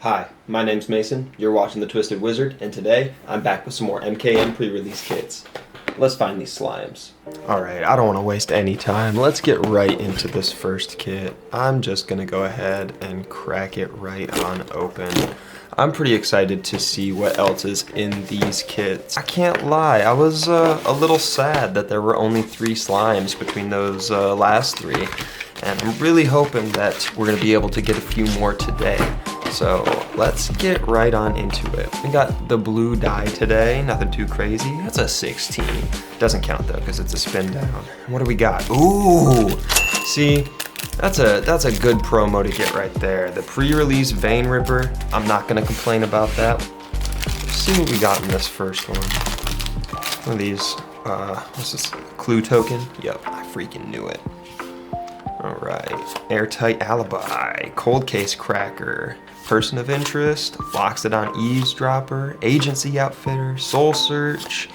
Hi, my name's Mason, you're watching The Twisted Wizard, and today I'm back with some more MKM Pre-Release kits. Let's find these slimes. Alright, I don't want to waste any time. Let's get right into this first kit. I'm just going to go ahead and crack it right on open. I'm pretty excited to see what else is in these kits. I can't lie, I was a little sad that there were only 3 slimes between those last 3. And I'm really hoping that we're going to be able to get a few more today. So let's get right on into it. We got the blue dye today, nothing too crazy. That's a 16. Doesn't count though, because it's a spin down. What do we got? Ooh! See, that's a good promo to get right there. The pre-release vein ripper, I'm not gonna complain about that. Let's see what we got in this first one. One of these, what's this? Clue token? Yep, I freaking knew it. Alright, airtight alibi, cold case cracker, person of interest, locks it on eavesdropper, agency outfitter, soul search,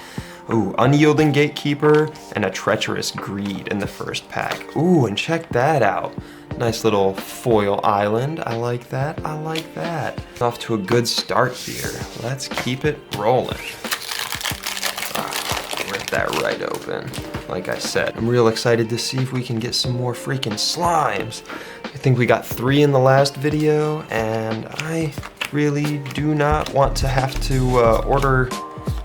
ooh, unyielding gatekeeper, and a treacherous greed in the first pack. Ooh, and check that out. Nice little foil island, I like that, I like that. Off to a good start here. Let's keep it rolling. Rip that right open. Like I said, I'm real excited to see if we can get some more freaking slimes. I think we got 3 in the last video, and I really do not want to have to order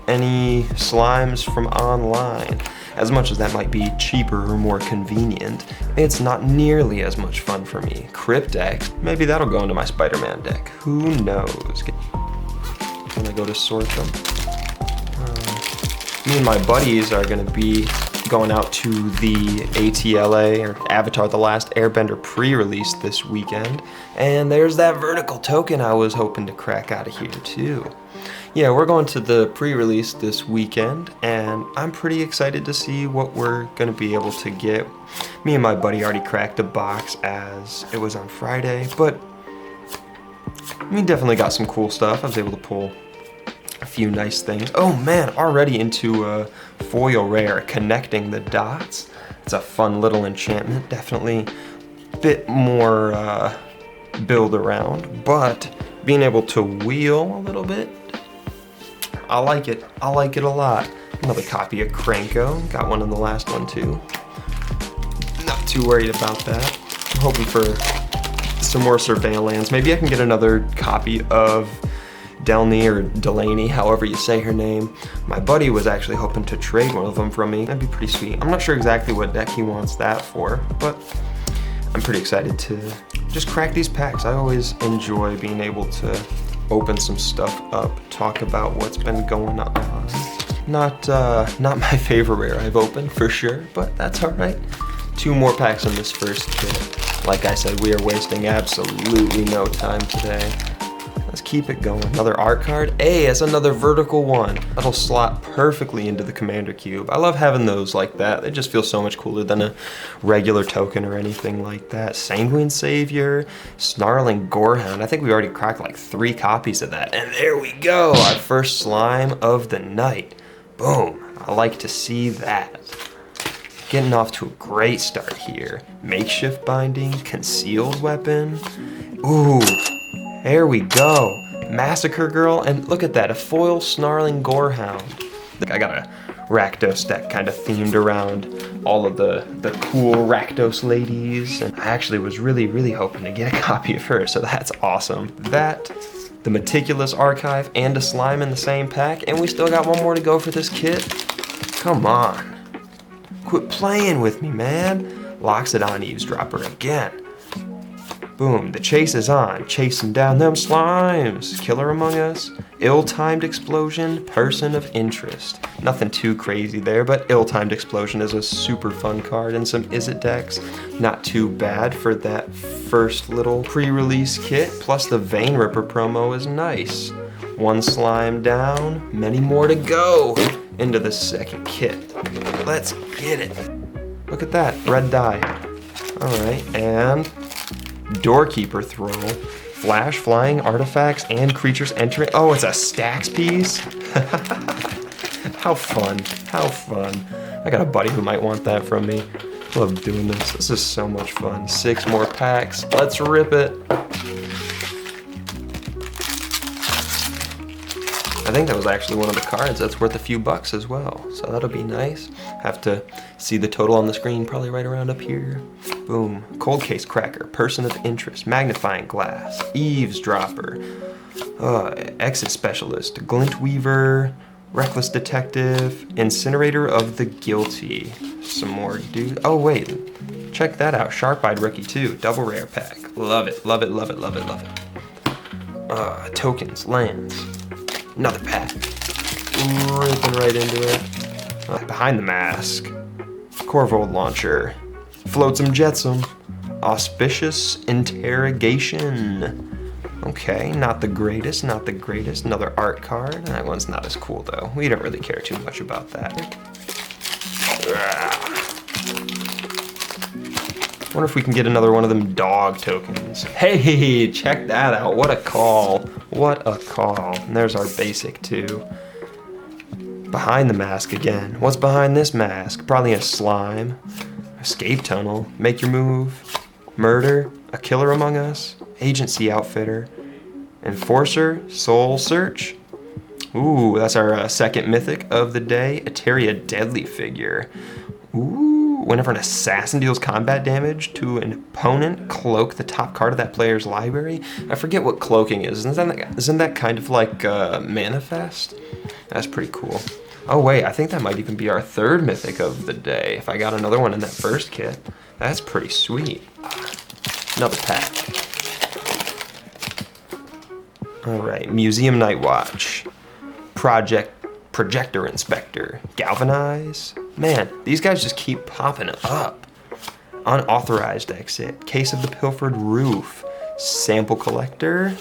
any slimes from online. As much as that might be cheaper or more convenient, it's not nearly as much fun for me. Cryptex, maybe that'll go into my Spider-Man deck. Who knows? When I go to sort them. Me and my buddies are gonna be going out to the ATLA, or Avatar The Last Airbender pre-release this weekend, and there's that vertical token I was hoping to crack out of here too. Yeah, we're going to the pre-release this weekend, and I'm pretty excited to see what we're gonna be able to get. Me and my buddy already cracked a box as it was on Friday, but we definitely got some cool stuff. I was able to pull a few nice things. Oh man, already into a foil rare, Connecting the Dots. It's a fun little enchantment, definitely a bit more build around, but being able to wheel a little bit, I like it a lot. Another copy of Cranko, got one in the last one too. Not too worried about that. I'm hoping for some more surveillance. Maybe I can get another copy of Delney or Delaney, however you say her name. My buddy was actually hoping to trade one of them from me. That'd be pretty sweet. I'm not sure exactly what deck he wants that for, but I'm pretty excited to just crack these packs. I always enjoy being able to open some stuff up, talk about what's been going on. Not my favorite rare I've opened for sure, but that's all right. 2 more packs in this first kit. Like I said, we are wasting absolutely no time today. Let's keep it going. Another art card. Hey, that's another vertical one. That'll slot perfectly into the commander cube. I love having those like that. They just feel so much cooler than a regular token or anything like that. Sanguine Savior, Snarling Gorehound. I think we already cracked like 3 copies of that. And there we go, our first slime of the night. Boom, I like to see that. Getting off to a great start here. Makeshift binding, concealed weapon. Ooh. There we go. Massacre Girl, and look at that, a foil Snarling Gorehound. I got a Rakdos deck kind of themed around all of the cool Rakdos ladies, and I actually was really hoping to get a copy of her, so that's awesome. That, the Meticulous Archive, and a slime in the same pack, and we still got one more to go for this kit. Come on. Quit playing with me, man. Locks it on eavesdropper again. Boom, the chase is on, chasing down them slimes. Killer Among Us, Ill-Timed Explosion, Person of Interest. Nothing too crazy there, but Ill-Timed Explosion is a super fun card in some Izzet decks. Not too bad for that first little pre-release kit, plus the Vein Ripper promo is nice. 1 slime down, many more to go into the second kit. Let's get it. Look at that, red dye. Alright, and Doorkeeper Thrall, flash, flying, artifacts, and creatures entering. Oh, it's a stacks piece? How fun, how fun. I got a buddy who might want that from me. Love doing this. This is so much fun. 6 more packs. Let's rip it. I think that was actually one of the cards that's worth a few bucks as well. So that'll be nice. Have to see the total on the screen, probably right around up here. Boom. Cold case cracker, person of interest, magnifying glass, eavesdropper, exit specialist, glint weaver, reckless detective, incinerator of the guilty. Some more dude. Oh wait, check that out. Sharp-eyed rookie too, double rare pack. Love it, love it, love it, love it, love it. Tokens, lands. Another pack. Ripping right into it. Behind the mask. Corvold launcher. Floatsome jetsam. Auspicious interrogation. Okay, not the greatest, not the greatest. Another art card. That one's not as cool though. We don't really care too much about that. Wonder if we can get another one of them dog tokens. Hey, check that out. What a call. What a call. And there's our basic too. Behind the mask again. What's behind this mask? Probably a slime. Escape tunnel. Make your move. Murder. A killer among us. Agency outfitter. Enforcer. Soul search. Ooh, that's our second mythic of the day. Eteria deadly figure. Ooh. Whenever an assassin deals combat damage to an opponent, cloak the top card of that player's library. I forget what cloaking is. Isn't that kind of like manifest? That's pretty cool. Oh wait, I think that might even be our third mythic of the day. If I got another one in that first kit, that's pretty sweet. Another pack. All right, Museum Night Watch. Projector Inspector. Galvanize. Man, these guys just keep popping up. Unauthorized exit. Case of the Pilfered Roof. Sample collector.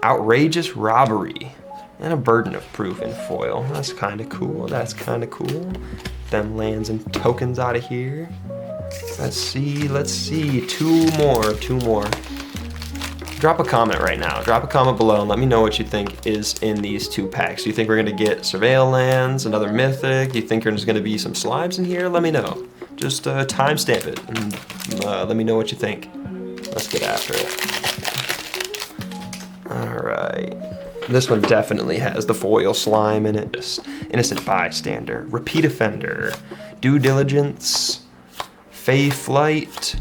Outrageous robbery. And a burden of proof in foil. That's kind of cool. That's kind of cool. Them lands and tokens out of here. Let's see. Two more. Drop a comment right now. Drop a comment below and let me know what you think is in these two packs. Do you think we're gonna get Surveil lands, another mythic? Do you think there's gonna be some slimes in here? Let me know. Just timestamp it and let me know what you think. Let's get after it. All right. This one definitely has the foil slime in it. Just innocent bystander, repeat offender, due diligence, fey flight,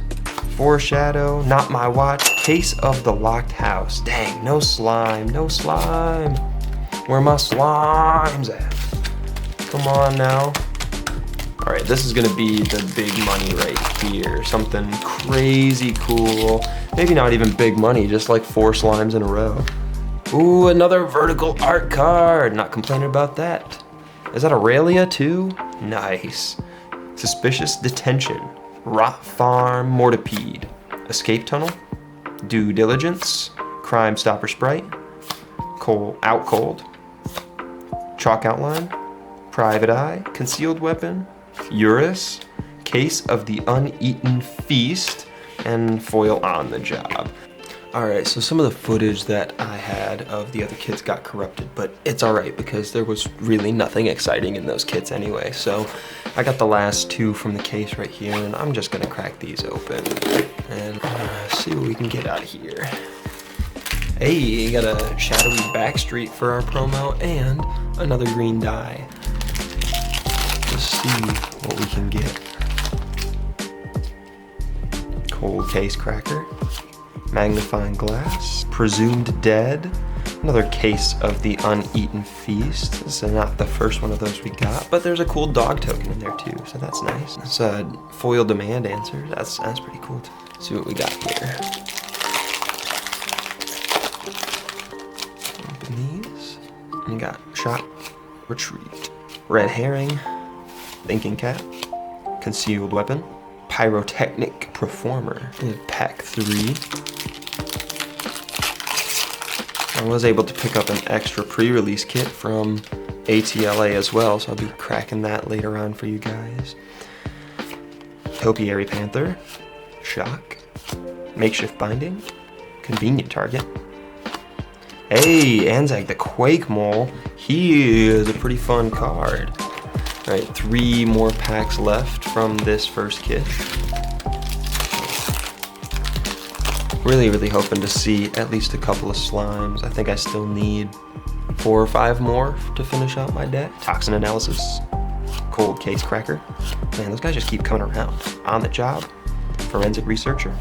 foreshadow, not my watch, case of the locked house. Dang, no slime, no slime. Where are my slimes at? Come on now. All right, this is gonna be the big money right here. Something crazy cool. Maybe not even big money, just like 4 slimes in a row. Ooh, another vertical art card. Not complaining about that. Is that Aurelia too? Nice. Suspicious detention. Rot farm mortipede. Escape tunnel. Due diligence. Crime stopper sprite. Out cold. Chalk outline. Private eye. Concealed weapon. Eurus. Case of the uneaten feast. And foil on the job. Alright, so some of the footage that I had of the other kits got corrupted, but it's alright because there was really nothing exciting in those kits anyway. So I got the last 2 from the case right here, and I'm just gonna crack these open and see what we can get out of here. Hey, got a shadowy backstreet for our promo and another green die. Let's see what we can get. Cold case cracker. Magnifying glass, presumed dead, another case of the uneaten feast. This is not the first one of those we got, but there's a cool dog token in there too, so that's nice. It's a foil demand answer. That's pretty cool too. Let's see what we got here. Open these. We got shot, retreat, red herring, thinking cap, concealed weapon, pyrotechnic performer, and pack 3. I was able to pick up an extra pre-release kit from ATLA as well, so I'll be cracking that later on for you guys. Topiary Panther, Shock, Makeshift Binding, Convenient Target. Hey, Anzac the Quake Mole, he is a pretty fun card. All right, 3 more packs left from this first kit. Really hoping to see at least a couple of slimes. I think I still need 4 or 5 more to finish out my deck. Toxin analysis, cold case cracker. Man, those guys just keep coming around. On the job, forensic researcher.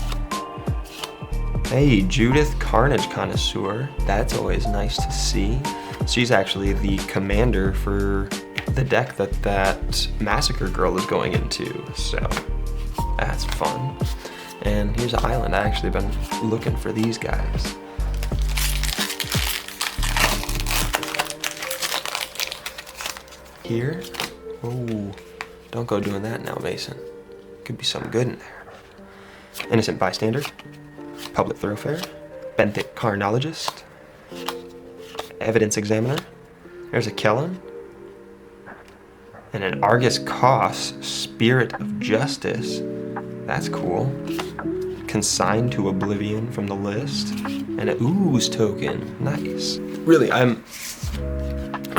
Hey, Judith Carnage Connoisseur. That's always nice to see. She's actually the commander for the deck that Massacre Girl is going into, so that's fun. And here's an island. I actually been looking for these guys. Here. Oh, don't go doing that now, Mason. Could be something good in there. Innocent bystander. Public thoroughfare. Benthic carnologist. Evidence examiner. There's a Kellen. And an Argus Koss, Spirit of Justice. That's cool. Consigned to Oblivion from the list. And an Ooze token. Nice. Really, I'm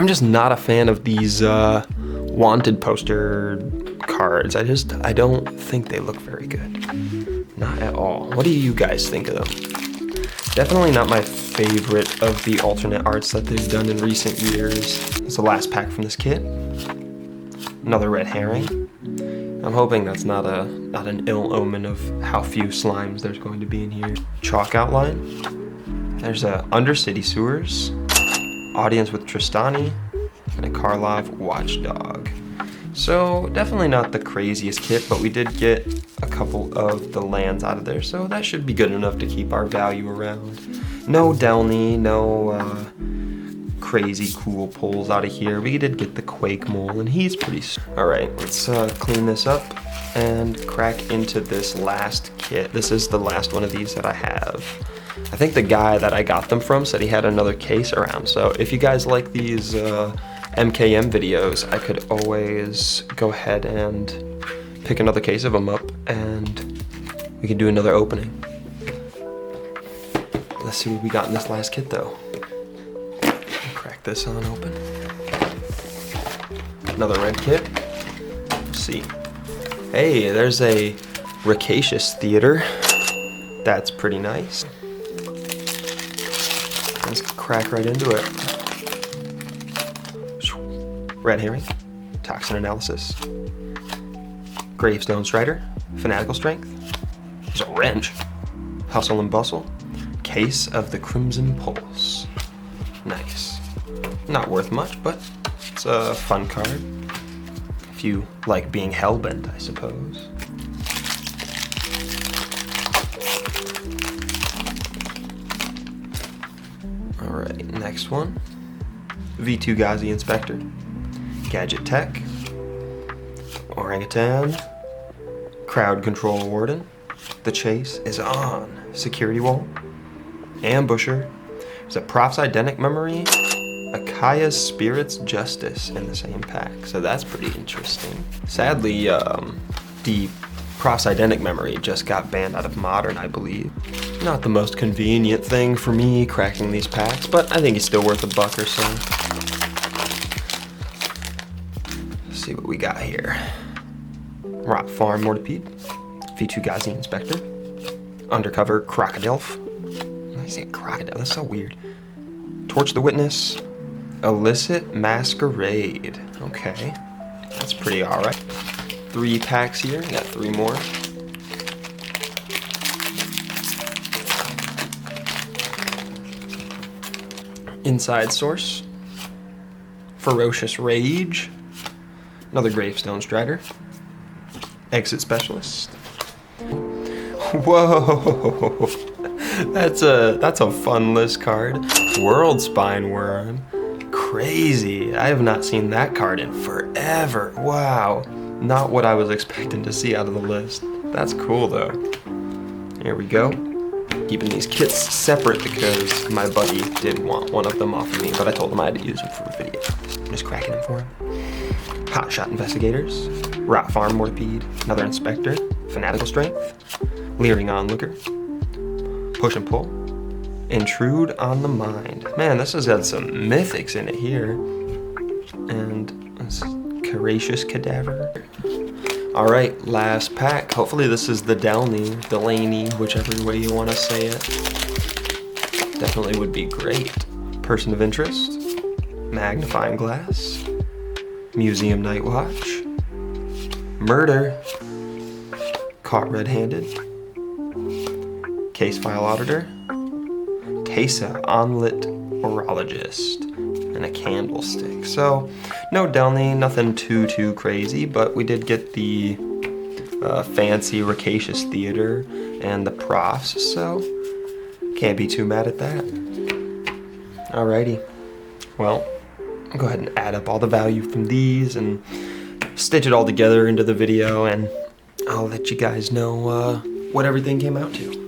just not a fan of these wanted poster cards. I don't think they look very good. Not at all. What do you guys think of them? Definitely not my favorite of the alternate arts that they've done in recent years. It's the last pack from this kit. Another red herring. I'm hoping that's not an ill omen of how few slimes there's going to be in here. Chalk outline. There's a Undercity Sewers, Audience with Tristani, and a Karlov Watchdog. So definitely not the craziest kit, but we did get a couple of the lands out of there, so that should be good enough to keep our value around. No Delny, no crazy cool pulls out of here. We did get the Quake Mole, and he's pretty... Alright, let's clean this up and crack into this last kit. This is the last one of these that I have. I think the guy that I got them from said he had another case around, so if you guys like these MKM videos, I could always go ahead and pick another case of them up and we can do another opening. Let's see what we got in this last kit though. Crack this on open. Another red kit. Let's see. Hey, there's a Rapacious Theater. That's pretty nice. Let's crack right into it. Red herring, toxin analysis, Gravestone Strider, fanatical strength. There's a wrench, hustle and bustle, case of the Crimson Pulse. Nice. Not worth much, but it's a fun card. If you like being hellbent, I suppose. Alright, next one. V2 Ghazi Inspector. Gadget Tech. Orangutan. Crowd Control Warden. The chase is on. Security Wall. Ambusher. There's a Prof's Identic Memory. Akaya's Spirit's Justice in the same pack. So that's pretty interesting. Sadly, the Prof's Identic Memory just got banned out of Modern, I believe. Not the most convenient thing for me cracking these packs, but I think it's still worth $1 or so. Let's see what we got here. Rot Farm Mortipede. V2 Ghazi Inspector. Undercover Crocodilf. Why is it Crocodile? That's so weird. Torch the Witness. Illicit Masquerade. Okay. That's pretty alright. 3 packs here. Got 3 more. Inside Source. Ferocious Rage. Another Gravestone Strider. Exit Specialist. Whoa! That's a fun list card. World Spine Worm. Crazy. I have not seen that card in forever. Wow. Not what I was expecting to see out of the list. That's cool though. Here we go. Keeping these kits separate because my buddy did want one of them off of me, but I told him I had to use them for a video. Just cracking them for him. Hotshot Investigators. Rot Farm Mortipede. Another Inspector. Fanatical Strength. Leering Onlooker. Push and Pull. Intrude on the Mind. Man, this has had some mythics in it here. And Courageous Cadaver. All right, last pack. Hopefully this is the Delaney, whichever way you want to say it. Definitely would be great. Person of interest, magnifying glass, museum night watch, murder, caught red-handed, case file auditor, Tesa onlit orologist, and a candlestick. So no Delney, nothing too crazy, but we did get the fancy Rapacious Theater and the profs, so can't be too mad at that. Alrighty, well, I'll go ahead and add up all the value from these and stitch it all together into the video, and I'll let you guys know what everything came out to.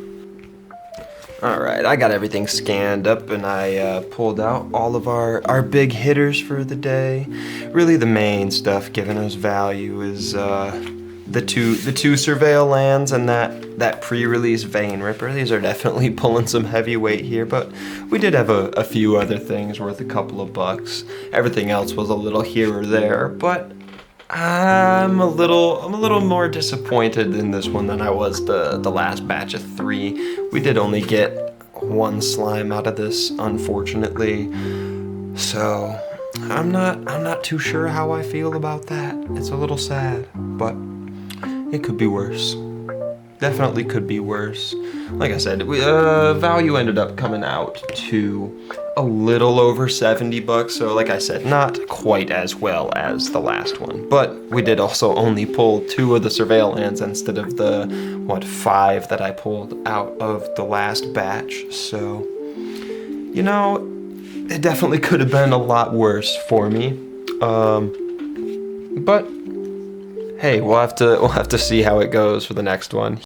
Alright, I got everything scanned up and I pulled out all of our big hitters for the day. Really the main stuff giving us value is the two Surveil lands and that pre-release Vein Ripper. These are definitely pulling some heavy weight here, but we did have a few other things worth a couple of bucks. Everything else was a little here or there, but I'm a little more disappointed in this one than I was the last batch of 3. We did only get 1 slime out of this, unfortunately. So I'm not too sure how I feel about that. It's a little sad, but it could be worse. Definitely could be worse. Like I said, value ended up coming out to a little over 70 bucks. So like I said, not quite as well as the last one, but we did also only pull 2 of the Surveil lands instead of the 5 that I pulled out of the last batch. So, you know, it definitely could have been a lot worse for me. But hey, we'll have to see how it goes for the next one.